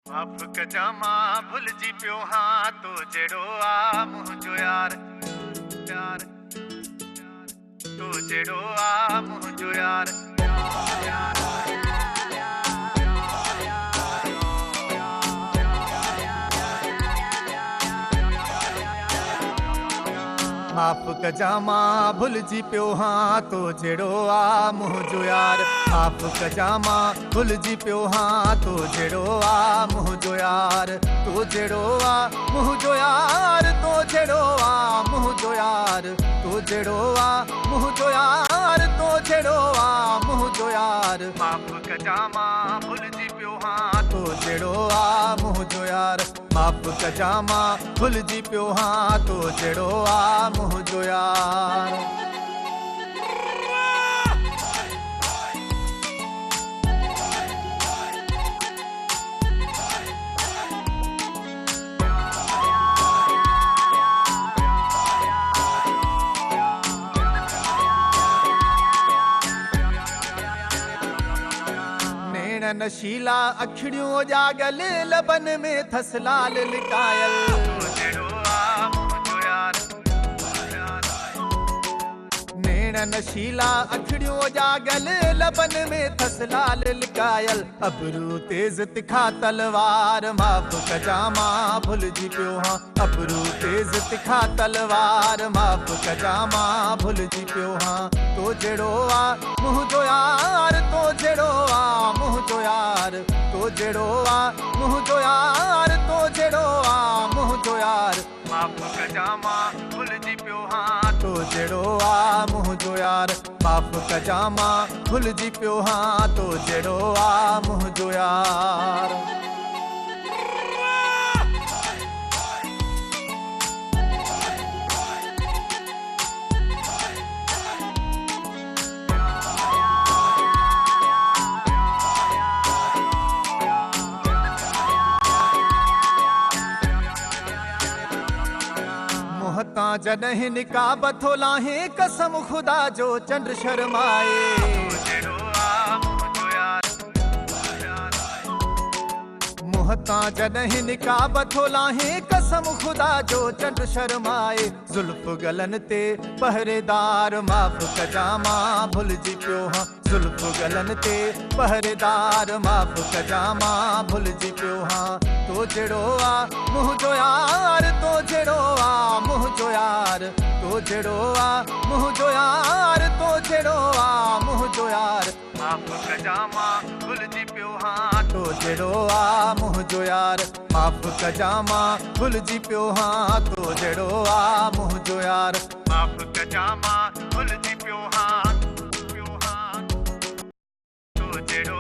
माफ़ कजामा भुलिजी पियो हाँ तो जहिड़ो आ मुंहिंजो यार यार तो जहिड़ो आ मुंहिंजो यार माफ़ कजामा भुलिजी पियो हाँ तो जहिड़ो आ मुंहिंजो यार माफ़ कजामा भुलिजी पियो हाँ तो जहिड़ो आ मुंहिंजो यार तो जहिड़ो आ मुंहिंजो यार तो जहिड़ो आ मुंहिंजो यार तो जहिड़ो आ मुंहिंजो यार तो जहिड़ो आ मुंहिंजो यार माफ़ कजामा भुलिजी पियो हाँ तो जहिड़ो आ मुंहिंजो यार माफ़ कजामा भुलिजी पियो हाँ तो जहिड़ो आ मुंहिंजो यार नशीला अखिड़ियों जागल लबन में थसलाल लिकायल नैन नशीला अखिड़ियों जागल लबन में थसलाल लिकायल अबरू तेज तिखा तलवार माफ़ कजामा भुलिजी पियो हाँ अबरू तेज तिखा तलवार माफ़ कजामा भुलिजी पियो हाँ तो जहिड़ो आ मुंहिंजो यार तो जहिड़ो आ मुंहिंजो यार तो जहिड़ो आ मुंहिंजो यार तो जहिड़ो आ मुंहिंजो यार माफ़ कजामा भुलिजी पियो हाँ तो जहिड़ो आ मुंहिंजो यार माफ़ कजामा भुलिजी पियो हाँ तो जहिड़ो आ मुंहिंजो यार मोहता जॾहिं निकाब थो लाहे कसम खुदा जो चंड शर्माए मोहता जॾहिं निकाब थो लाहे कसम खुदा जो चंड शर्माए जुल्फ गलन ते पहरेदार माफ़ कजामा भुलिजी पियो हाँ जुल्फ गलन ते पहरेदार माफ़ कजामा भुलिजी पियो हाँ तो जहिड़ो आ मुंहिंजो यार तो जहिड़ो आ मुंहिंजो यार तो जहिड़ो आ मुंहिंजो यार तो जहिड़ो आ मुंहिंजो यार माफ़ कजामा भुलिजी पियो हाँ तो जहिड़ो आ मुंहिंजो यार माफ़ कजामा भुलिजी पियो हाँ तो जहिड़ो आ मुंहिंजो यार माफ़ कजामा भुलिजी पियो हाँ तो जहिड़ो